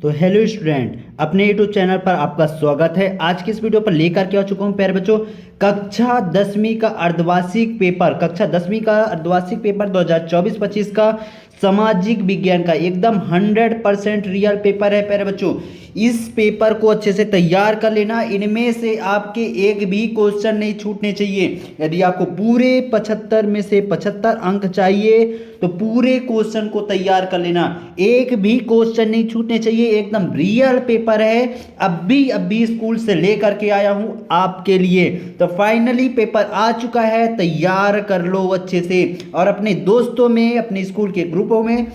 तो hello student, अपने YouTube channel पर आपका स्वागत है। आज की इस वीडियो पर लेकर के आ चुका हूं प्यारे बच्चों, कक्षा 10वीं का अर्धवार्षिक पेपर 2024-25 का सामाजिक विज्ञान का एकदम 100% रियल पेपर है प्यारे बच्चों। इस पेपर को अच्छे से तैयार कर लेना, इनमें से आपके एक भी क्वेश्चन नहीं छूटने चाहिए। यदि आपको पूरे 75 में से 75 अंक चाहिए तो पूरे क्वेश्चन को तैयार कर लेना, एक भी क्वेश्चन नहीं छूटने चाहिए। एकदम रियल पेपर है, अभी स्कूल से लेकर के आया हूं आपके लिए। तो फाइनली पेपर आ चुका है, तैयार कर लो अच्छे से और अपने दोस्तों में, अपने स्कूल के ग्रुपों में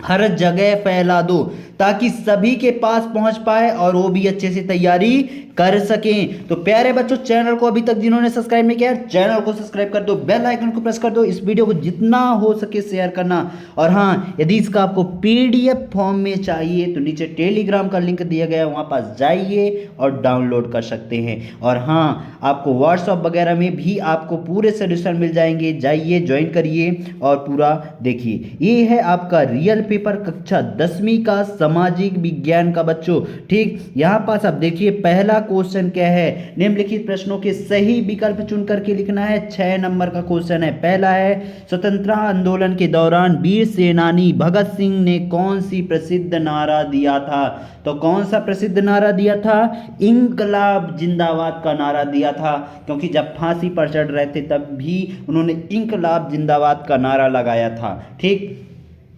हर जगह फैला दो ताकि सभी के पास पहुंच पाए और वो भी अच्छे से तैयारी कर सकें। तो प्यारे बच्चों, चैनल को अभी तक जिन्होंने सब्सक्राइब नहीं किया, चैनल को सब्सक्राइब कर दो, बेल आइकन को प्रेस कर दो, इस वीडियो को जितना हो सके शेयर करना। और हाँ, यदि इसका आपको पीडीएफ फॉर्म में चाहिए तो नीचे टेलीग्राम का लिंक दिया गया है, वहां पास जाइए और डाउनलोड कर सकते हैं। और हाँ, आपको व्हाट्सएप वगैरह में भी आपको पूरे सॉल्यूशन मिल जाएंगे, जाइए ज्वाइन करिए और पूरा देखिए। ये है आपका रियल पेपर कक्षा 10वीं का सामाजिक विज्ञान का बच्चों। ठीक, यहां पास आप देखिए पहला क्वेश्चन क्या है, निम्नलिखित प्रश्नों के सही विकल्प चुन करके लिखना है। 6 नंबर का क्वेश्चन है। पहला है, स्वतंत्रता आंदोलन के दौरान वीर सेनानी भगत सिंह ने कौन सी प्रसिद्ध नारा दिया था? तो कौन सा प्रसिद्ध नारा दिया था? इंकलाब जिंदाबाद का नारा दिया था, क्योंकि जब फांसी पर चढ़ रहे थे तब भी उन्होंने इंकलाब जिंदाबाद का नारा लगाया था। ठीक,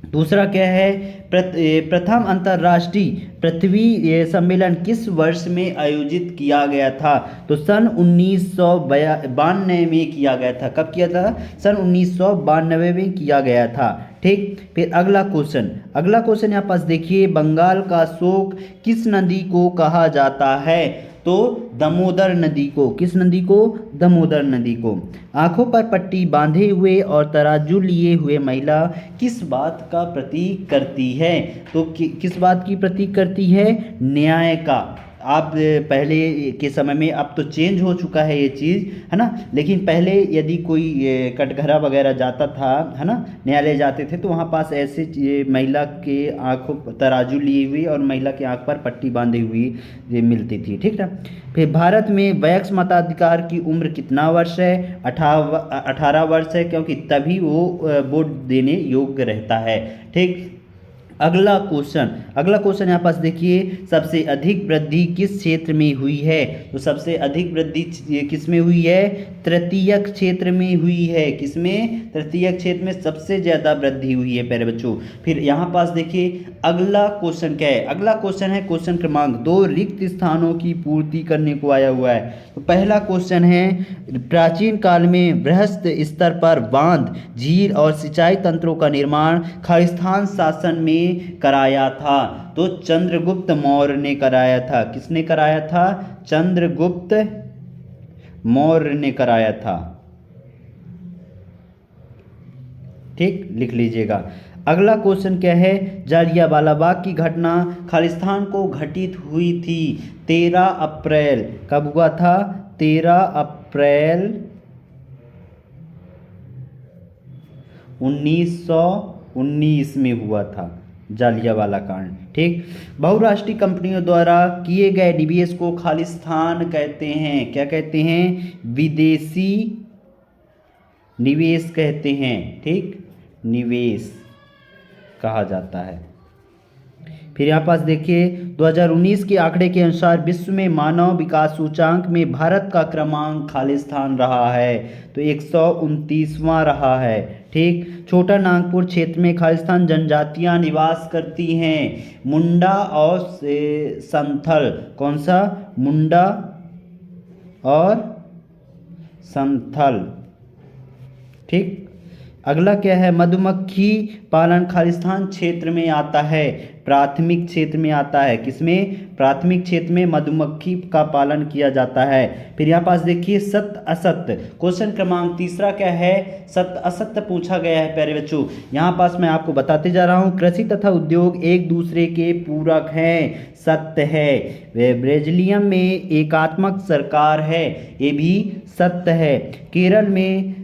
दूसरा क्या है, प्रथम अंतर्राष्ट्रीय पृथ्वी सम्मेलन किस वर्ष में आयोजित किया गया था? तो सन 1992 में किया गया था। कब किया था? सन 1992 में किया गया था। ठीक, फिर अगला क्वेश्चन यहाँ पास देखिए, बंगाल का शोक किस नदी को कहा जाता है? तो दामोदर नदी को। किस नदी को? दामोदर नदी को। आंखों पर पट्टी बांधे हुए और तराजू लिए हुए महिला किस बात का प्रतीक करती है? तो किस बात की प्रतीक करती है? न्याय का। आप पहले के समय में, अब तो चेंज हो चुका है ये चीज़, है ना, लेकिन पहले यदि कोई कटघरा वगैरह जाता था, है ना, न्यायालय जाते थे तो वहाँ पास ऐसे महिला के आंखों तराजू ली हुई और महिला के आंख पर पट्टी बांधी हुई मिलती थी। ठीक है, फिर भारत में वयस्क मताधिकार की उम्र कितना वर्ष है? 18 वर्ष है, क्योंकि तभी वो वोट देने योग्य रहता है। ठीक, अगला क्वेश्चन यहाँ पास देखिए, सबसे अधिक वृद्धि किस क्षेत्र में हुई है? तो सबसे अधिक वृद्धि किस में हुई है? तृतीयक क्षेत्र में हुई है। किसमें? तृतीयक क्षेत्र में सबसे ज़्यादा वृद्धि हुई है प्यारे बच्चों। फिर यहाँ पास देखिए अगला क्वेश्चन क्या है? अगला क्वेश्चन है क्वेश्चन क्रमांक 2, रिक्त स्थानों की पूर्ति करने को आया हुआ है। तो पहला क्वेश्चन है, प्राचीन काल में बृहस्पति स्तर पर बांध, झील और सिंचाई तंत्रों का निर्माण खालिस्तान शासन में कराया था? तो चंद्रगुप्त मौर्य ने कराया था। किसने कराया था? चंद्रगुप्त मौर्य ने कराया था। ठीक, लिख लीजिएगा। अगला क्वेश्चन क्या है, जालियांवाला बाग की घटना खालिस्तान को घटित हुई थी 13 अप्रैल। कब हुआ था? 13 अप्रैल 1919 में हुआ था जालियांवाला कांड। ठीक, बहुराष्ट्रीय कंपनियों द्वारा किए गए निवेश को खालिस्तान कहते हैं। क्या कहते हैं? विदेशी निवेश कहते हैं। ठीक, निवेश कहा जाता है। फिर यहाँ पास देखिए 2019 के आंकड़े के अनुसार विश्व में मानव विकास सूचांक में भारत का क्रमांक खालिस्तान रहा है, तो 129वां रहा है। ठीक, छोटा नागपुर क्षेत्र में खालिस्तान जनजातियां निवास करती हैं, मुंडा और संथल। कौन सा? मुंडा और संथल। ठीक, अगला क्या है, मधुमक्खी पालन खालिस्तान क्षेत्र में आता है, प्राथमिक क्षेत्र में आता है। किसमें? प्राथमिक क्षेत्र में मधुमक्खी का पालन किया जाता है। फिर यहाँ पास देखिए सत्य असत्य, क्वेश्चन क्रमांक तीसरा क्या है? सत्य असत्य पूछा गया है प्यारे बच्चों। यहाँ पास मैं आपको बताते जा रहा हूँ, कृषि तथा उद्योग एक दूसरे के पूरक हैं, सत्य है। ब्राजीलियम में एकात्मक सरकार है, ये भी सत्य है। केरल में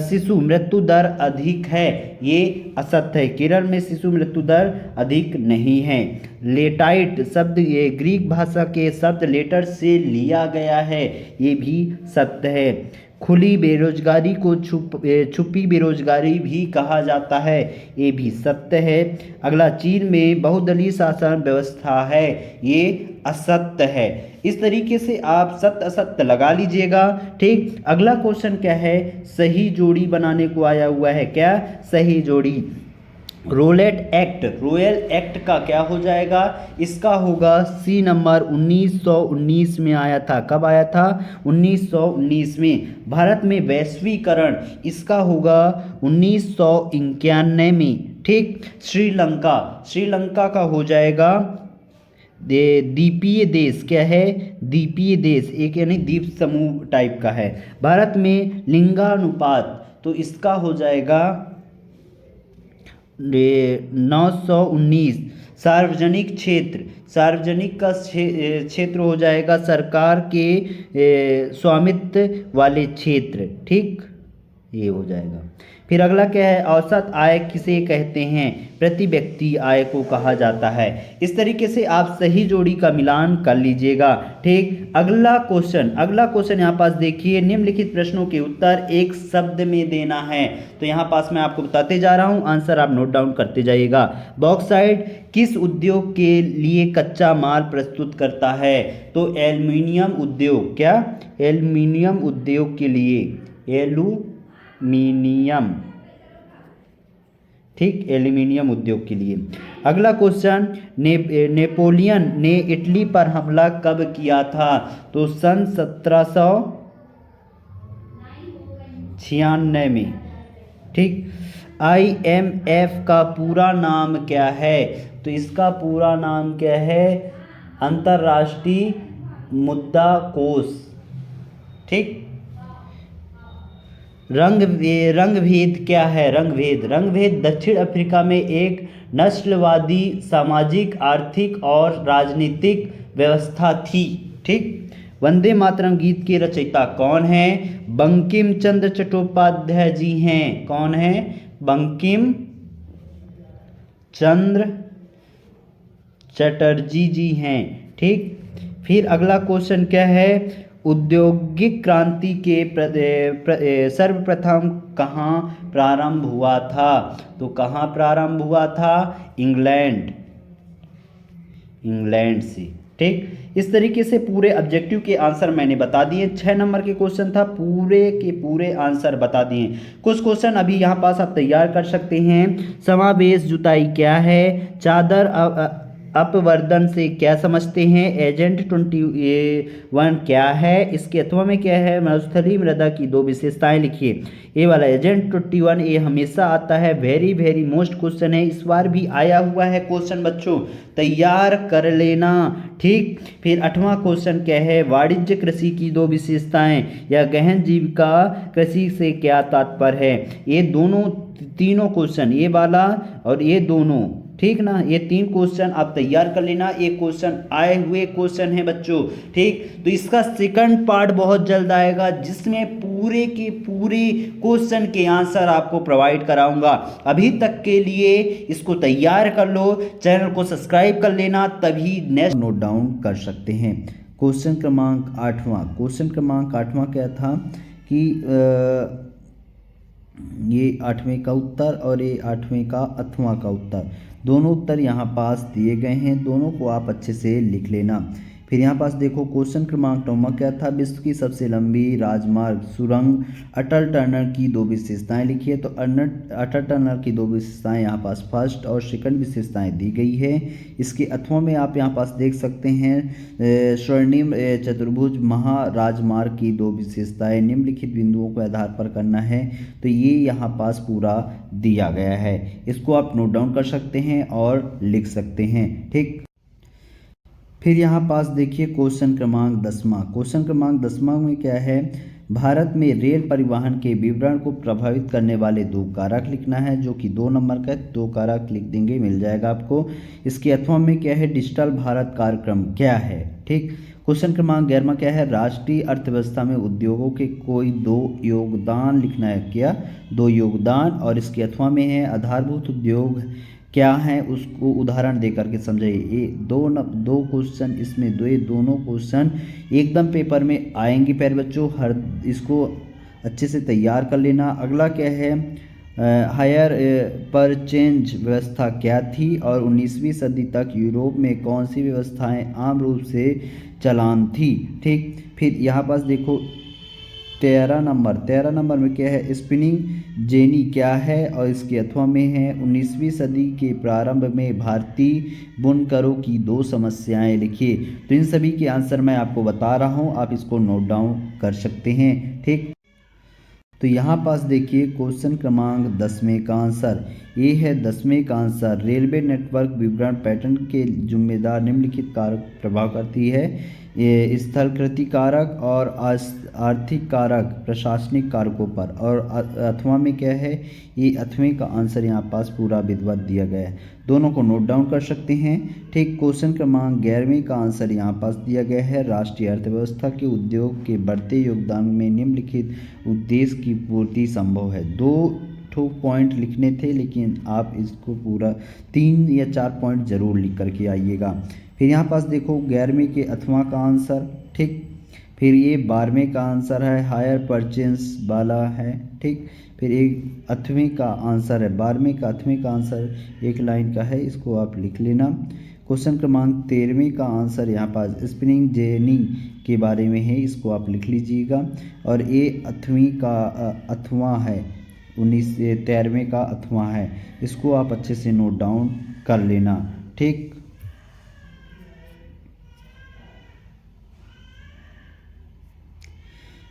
शिशु मृत्यु दर अधिक है, ये असत्य है। केरल में शिशु मृत्यु दर अधिक नहीं है। लेटाइट शब्द ये ग्रीक भाषा के शब्द लेटर से लिया गया है, ये भी सत्य है। खुली बेरोजगारी को छुपी बेरोजगारी भी कहा जाता है, ये भी सत्य है। अगला, चीन में बहुदलीय शासन व्यवस्था है, ये असत्य है। इस तरीके से आप सत्य असत्य लगा लीजिएगा। ठीक, अगला क्वेश्चन क्या है, सही जोड़ी बनाने को आया हुआ है। क्या सही जोड़ी? रोलेट एक्ट, रॉयल एक्ट का क्या हो जाएगा? इसका होगा सी नंबर। 1919 में आया था। कब आया था? 1919 में। भारत में वैश्वीकरण, इसका होगा 1991 में। ठीक, श्रीलंका, श्रीलंका का हो जाएगा द्वीपीय देश। क्या है? द्वीपीय देश, एक यानी द्वीप समूह टाइप का है। भारत में लिंगानुपात, तो इसका हो जाएगा 919। सार्वजनिक क्षेत्र, सार्वजनिक का क्षेत्र हो जाएगा सरकार के स्वामित्व वाले क्षेत्र। ठीक, ये हो जाएगा। फिर अगला क्या है, औसत आय किसे कहते हैं? प्रति व्यक्ति आय को कहा जाता है। इस तरीके से आप सही जोड़ी का मिलान कर लीजिएगा। ठीक, अगला क्वेश्चन, अगला क्वेश्चन यहाँ पास देखिए, निम्नलिखित प्रश्नों के उत्तर एक शब्द में देना है। तो यहाँ पास मैं आपको बताते जा रहा हूँ, आंसर आप नोट डाउन करते जाइएगा। बॉक्साइट किस उद्योग के लिए कच्चा माल प्रस्तुत करता है? तो एल्युमिनियम उद्योग। क्या? एल्युमिनियम उद्योग के लिए, एल्युमिनियम। ठीक, एल्युमिनियम उद्योग के लिए। अगला क्वेश्चन, नेपोलियन ने इटली पर हमला कब किया था? तो सन 1796 में। ठीक, IMF का पूरा नाम क्या है? तो इसका पूरा नाम क्या है? अंतर्राष्ट्रीय मुद्रा कोष। ठीक, रंगभेद क्या है? रंगभेद दक्षिण अफ्रीका में एक नस्लवादी सामाजिक, आर्थिक और राजनीतिक व्यवस्था थी। ठीक, वंदे मातरम गीत के रचयिता कौन हैं? बंकिम चंद्र चट्टोपाध्याय जी हैं। कौन है? बंकिम चंद्र चटर्जी जी हैं। ठीक, फिर अगला क्वेश्चन क्या है, औद्योगिक क्रांति के सर्वप्रथम कहाँ प्रारंभ हुआ था? तो कहाँ प्रारंभ हुआ था? इंग्लैंड से। ठीक, इस तरीके से पूरे ऑब्जेक्टिव के आंसर मैंने बता दिए। 6 नंबर के क्वेश्चन था, पूरे के पूरे आंसर बता दिए। कुछ क्वेश्चन अभी यहाँ पास आप तैयार कर सकते हैं। समावेश जुताई क्या है? चादर अपवर्तन से क्या समझते हैं? एजेंट 21 क्या है? इसके अथवा में क्या है? मरुस्थलीय मृदा की 2 विशेषताएं लिखिए। ये वाला एजेंट 21 ये हमेशा आता है, वेरी मोस्ट क्वेश्चन है, इस बार भी आया हुआ है क्वेश्चन बच्चों, तैयार कर लेना। ठीक, फिर 8वां क्वेश्चन क्या है? वाणिज्य कृषि की 2 विशेषताएं या गहन जीविका कृषि से क्या तात्पर्य है? ये दोनों तीनों क्वेश्चन, ये वाला और ये दोनों, ठीक ना, ये 3 क्वेश्चन आप तैयार कर लेना। एक क्वेश्चन आए हुए क्वेश्चन है बच्चों। ठीक, तो इसका सेकंड पार्ट बहुत जल्द आएगा, जिसमें पूरे के पूरे क्वेश्चन के आंसर आपको प्रोवाइड कराऊंगा। अभी तक के लिए इसको तैयार कर लो, चैनल को सब्सक्राइब कर लेना, तभी नेक्स्ट नोट डाउन कर सकते हैं। क्वेश्चन क्रमांक 8वां, क्वेश्चन क्रमांक 8वां क्या था कि ये 8वें का उत्तर और ये 8वें का 8वां का उत्तर, दोनों उत्तर यहाँ पास दिए गए हैं, दोनों को आप अच्छे से लिख लेना। फिर यहाँ पास देखो क्वेश्चन क्रमांक 9 क्या था? विश्व की सबसे लंबी राजमार्ग सुरंग अटल टनल की 2 विशेषताएं लिखिए। तो अटल टनल की 2 विशेषताएं यहाँ पास फर्स्ट और सेकंड विशेषताएं दी गई है। इसके अथवा में आप यहाँ पास देख सकते हैं स्वर्णिम चतुर्भुज महाराजमार्ग की 2 विशेषताएं निम्नलिखित बिंदुओं को आधार पर करना है। तो ये यहाँ पास पूरा दिया गया है, इसको आप नोट डाउन कर सकते हैं और लिख सकते हैं। ठीक, फिर यहाँ पास देखिए क्वेश्चन क्रमांक 10वां, क्वेश्चन क्रमांक 10वां में क्या है? भारत में रेल परिवहन के विवरण को प्रभावित करने वाले 2 कारक लिखना है, जो कि 2 नंबर का 2 कारक लिख देंगे, मिल जाएगा आपको। इसके अथवा में क्या है? डिजिटल भारत कार्यक्रम क्या है? ठीक, क्वेश्चन क्रमांक 11 क्या है, राष्ट्रीय अर्थव्यवस्था में उद्योगों के कोई दो योगदान लिखना है। क्या, दो योगदान, और इसके अथवा में है आधारभूत उद्योग क्या है, उसको उदाहरण दे करके समझाइए। ये दो क्वेश्चन इसमें दोनों क्वेश्चन एकदम पेपर में आएंगे प्यारे बच्चों, हर इसको अच्छे से तैयार कर लेना। अगला क्या है, हायर परचेंज व्यवस्था क्या थी और 19वीं सदी तक यूरोप में कौन सी व्यवस्थाएं आम रूप से चलान थी। ठीक, फिर यहाँ पास देखो 13 नंबर में क्या है, स्पिनिंग जेनी क्या है और इसके अथवा में है 19वीं सदी के प्रारंभ में भारतीय बुनकरों की दो समस्याएं लिखिए। तो इन सभी के आंसर मैं आपको बता रहा हूँ, आप इसको नोट डाउन कर सकते हैं। ठीक, तो यहाँ पास देखिए क्वेश्चन क्रमांक 10वें का आंसर, ये है 10वें का आंसर, रेलवे नेटवर्क विवरण पैटर्न के जिम्मेदार निम्नलिखित कारक प्रभाव करती है। ये स्थलाकृति कारक और आर्थिक कारक प्रशासनिक कारकों पर, और अथवा में क्या है, ये अथवें का आंसर यहाँ पास पूरा विधिवत दिया गया है, दोनों को नोट डाउन कर सकते हैं। ठीक, क्वेश्चन क्रमांक 11वें का आंसर यहाँ पास दिया गया है, राष्ट्रीय अर्थव्यवस्था के उद्योग के बढ़ते योगदान में निम्नलिखित उद्देश्य की पूर्ति संभव है। 2 पॉइंट लिखने थे, लेकिन आप इसको पूरा 3 या 4 पॉइंट जरूर लिख करके आइएगा। फिर यहाँ पास देखो 11वें के अथवा का आंसर। ठीक, फिर ये 12वें का आंसर है, हायर परचेंस वाला है। ठीक, फिर एक 8वें का आंसर है, 12वें का 8वें का आंसर एक लाइन का है, इसको आप लिख लेना। क्वेश्चन क्रमांक 13वें का आंसर यहाँ पास स्पिनिंग जेनी के बारे में है, इसको आप लिख लीजिएगा। और ये 8वीं का अथवा है, 13वें का अथवा है, इसको आप अच्छे से नोट डाउन कर लेना। ठीक,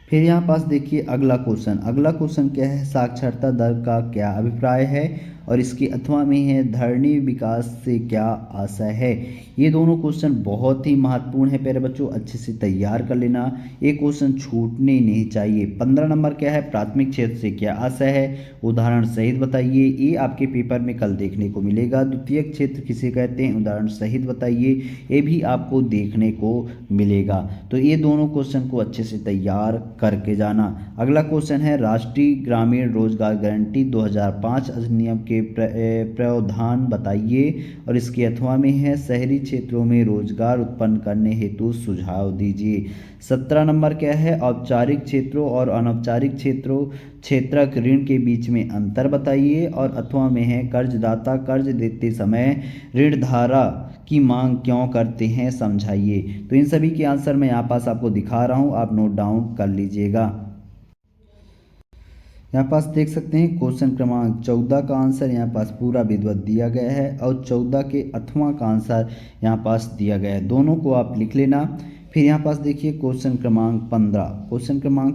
फिर यहाँ पास देखिए अगला क्वेश्चन क्या है, साक्षरता दर का क्या अभिप्राय है और इसके अथवा में है धरनी विकास से क्या आशय है। ये दोनों क्वेश्चन बहुत ही महत्वपूर्ण है प्यारे बच्चों, अच्छे से तैयार कर लेना, ये क्वेश्चन छूटने नहीं चाहिए। 15 नंबर क्या है, प्राथमिक क्षेत्र से क्या आशय है, उदाहरण सहित बताइए, ये आपके पेपर में कल देखने को मिलेगा। द्वितीयक क्षेत्र किसे कहते हैं, उदाहरण सहित बताइए, ये भी आपको देखने को मिलेगा। तो ये दोनों क्वेश्चन को अच्छे से तैयार करके जाना। अगला क्वेश्चन है, राष्ट्रीय ग्रामीण रोजगार गारंटी 2005 अधिनियम के प्रावधान बताइए और इसके अथवा में है शहरी क्षेत्रों में रोजगार उत्पन्न करने हेतु सुझाव दीजिए। 17 नंबर क्या है, औपचारिक क्षेत्रों और अनौपचारिक क्षेत्रक ऋण के बीच में अंतर बताइए और अथवा में है कर्जदाता कर्ज देते समय ऋणधारा की मांग क्यों करते हैं, समझाइए। तो इन सभी के आंसर मैं यहाँ पास आपको दिखा रहा हूँ, आप नोट डाउन कर लीजिएगा। यहाँ पास देख सकते हैं क्वेश्चन क्रमांक 14 का आंसर यहाँ पास पूरा विधिवत दिया गया है और 14 के अथवा का आंसर यहाँ पास दिया गया है, दोनों को आप लिख लेना। फिर यहाँ पास देखिए क्वेश्चन क्रमांक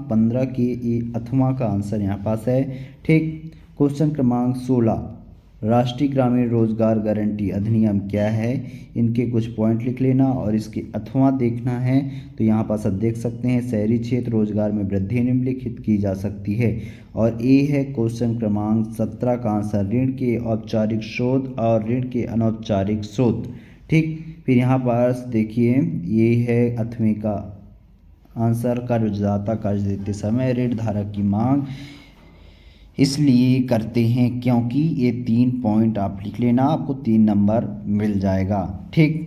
15 के ये अथवा का आंसर यहाँ पास है। ठीक, क्वेश्चन क्रमांक 16, राष्ट्रीय ग्रामीण रोजगार गारंटी अधिनियम क्या है, इनके कुछ पॉइंट लिख लेना और इसके अथवा देखना है। तो यहाँ पास आप देख सकते हैं शहरी क्षेत्र रोजगार में वृद्धि निम्नलिखित की जा सकती है। और ये है क्वेश्चन क्रमांक 17 का आंसर, ऋण के औपचारिक स्रोत और ऋण के अनौपचारिक स्रोत। ठीक, फिर यहाँ पास देखिए ये है 8वें का आंसर, कर्जदाता कर्ज देते समय ऋण धारक की मांग इसलिए करते हैं क्योंकि, ये 3 पॉइंट आप लिख लेना, आपको 3 नंबर मिल जाएगा। ठीक,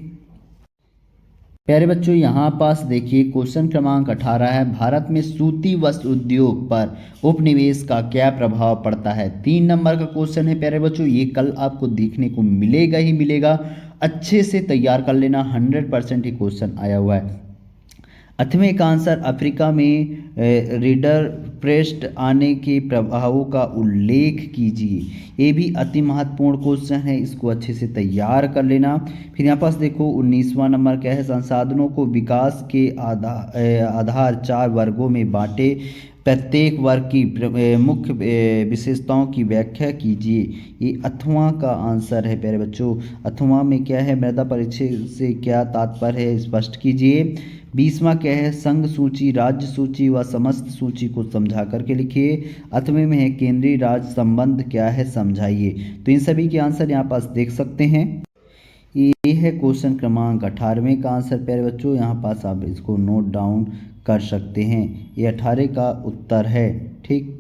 प्यारे बच्चों यहाँ पास देखिए क्वेश्चन क्रमांक 18 है, भारत में सूती वस्त्र उद्योग पर उपनिवेश का क्या प्रभाव पड़ता है। 3 नंबर का क्वेश्चन है प्यारे बच्चों, ये कल आपको देखने को मिलेगा ही मिलेगा, अच्छे से तैयार कर लेना, 100% ये क्वेश्चन आया हुआ है। 8वें का आंसर, अफ्रीका में रीडर प्रेस्ट आने के प्रभावों का उल्लेख कीजिए, ये भी अति महत्वपूर्ण क्वेश्चन है, इसको अच्छे से तैयार कर लेना। फिर यहाँ पास देखो 19वां नंबर क्या है, संसाधनों को विकास के आधार 4 वर्गों में बांटे, प्रत्येक वर्ग की मुख्य विशेषताओं की व्याख्या कीजिए, ये अथवा का आंसर है प्यारे बच्चों। अथवा में क्या है, मृदा परिचय से क्या तात्पर्य है, स्पष्ट कीजिए। 20वां क्या है, संघ सूची, राज्य सूची व समस्त सूची को समझा करके लिखिए। 8वें में है केंद्रीय राज्य संबंध क्या है, समझाइए। तो इन सभी के आंसर यहाँ पास देख सकते हैं। ये है क्वेश्चन क्रमांक 18वें का आंसर प्यारे बच्चों। यहाँ पास आप इसको नोट डाउन कर सकते हैं। ये 18 का उत्तर है। ठीक,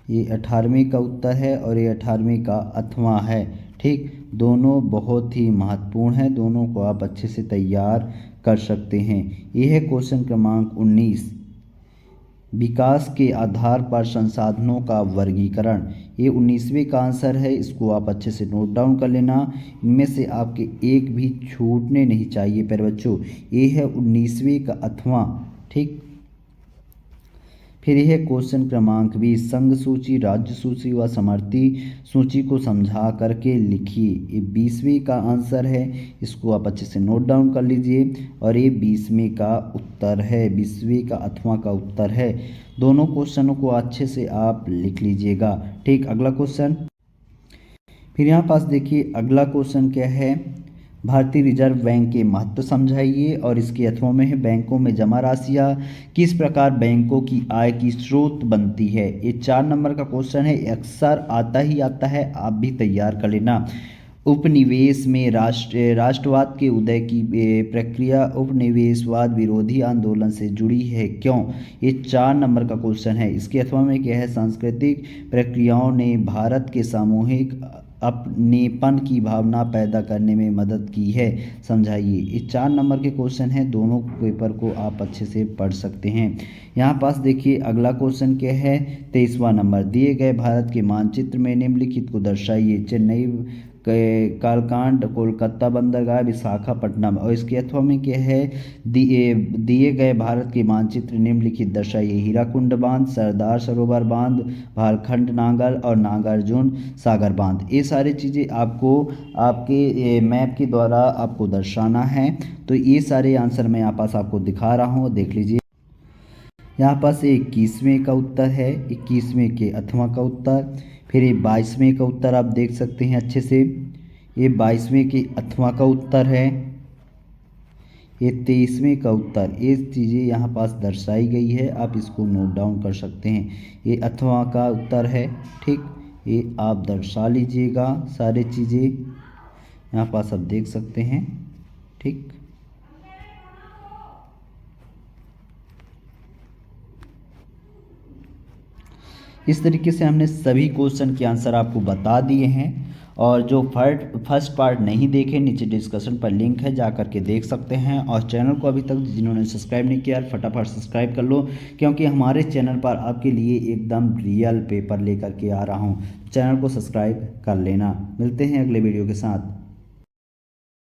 ये 18वें का उत्तर है और ये 18वें का 8वां है। ठीक, दोनों बहुत ही महत्वपूर्ण है, दोनों को आप अच्छे से तैयार कर सकते हैं। ये है क्वेश्चन क्रमांक 19, विकास के आधार पर संसाधनों का वर्गीकरण। ये 19वें का आंसर है, इसको आप अच्छे से नोट डाउन कर लेना। इनमें से आपके एक भी छूटने नहीं चाहिए प्यारे बच्चों। ये है 19वें का 8वां। ठीक, फिर यह क्वेश्चन क्रमांक 20, संघ सूची, राज्य सूची व समवर्ती सूची को समझा करके लिखिए। ये 20वें का आंसर है, इसको आप अच्छे से नोट डाउन कर लीजिए और ये 20वें का उत्तर है, 20वें का 8वां का उत्तर है। दोनों क्वेश्चनों को अच्छे से आप लिख लीजिएगा। ठीक, अगला क्वेश्चन। फिर यहाँ पास देखिए अगला क्वेश्चन क्या है, भारतीय रिजर्व बैंक के महत्व समझाइए। और इसके अथवा में है, बैंकों में जमा राशियाँ किस प्रकार बैंकों की आय की स्रोत बनती है। ये 4 नंबर का क्वेश्चन है, अक्सर आता ही आता है, आप भी तैयार कर लेना। उपनिवेश में राष्ट्रवाद के उदय की प्रक्रिया उपनिवेशवाद विरोधी आंदोलन से जुड़ी है, क्यों। ये 4 नंबर का क्वेश्चन है। इसके अथवा में क्या है, सांस्कृतिक प्रक्रियाओं ने भारत के सामूहिक अपनेपन की भावना पैदा करने में मदद की है, समझाइए। ये 4 नंबर के क्वेश्चन हैं, दोनों पेपर को आप अच्छे से पढ़ सकते हैं। यहाँ पास देखिए अगला क्वेश्चन क्या है, 23वां नंबर, दिए गए भारत के मानचित्र में निम्नलिखित को दर्शाइए। चेन्नई, कालकांड, कोलकाता बंदरगाह, विशाखापट्टनम। और इसके अथवा में क्या है, दिए गए भारत के मानचित्र निम्नलिखित दर्शाइए। हीराकुंड बांध, सरदार सरोवर बांध, भालखंड नागर और नागार्जुन सागर बांध। ये सारी चीज़ें आपको आपके मैप के द्वारा आपको दर्शाना है। तो ये सारे आंसर मैं यहाँ पास आपको दिखा रहा हूँ, देख लीजिए। यहाँ पास 21वें का उत्तर है, 21वें के 8वां का उत्तर। फिर ये 22वें का उत्तर आप देख सकते हैं अच्छे से, ये 22वें के 8वां का उत्तर है। ये 23वें का उत्तर, ये चीज़ें यहाँ पास दर्शाई गई है, आप इसको नोट डाउन कर सकते हैं। ये 8वां का उत्तर है। ठीक, ये आप दर्शा लीजिएगा सारी चीज़ें, यहाँ पास आप देख सकते हैं। ठीक, इस तरीके से हमने सभी क्वेश्चन के आंसर आपको बता दिए हैं। और जो फर्स्ट पार्ट नहीं देखे, नीचे डिस्कशन पर लिंक है, जा करके देख सकते हैं। और चैनल को अभी तक जिन्होंने सब्सक्राइब नहीं किया, फटाफट सब्सक्राइब कर लो, क्योंकि हमारे चैनल पर आपके लिए एकदम रियल पेपर लेकर के आ रहा हूँ। चैनल को सब्सक्राइब कर लेना। मिलते हैं अगले वीडियो के साथ।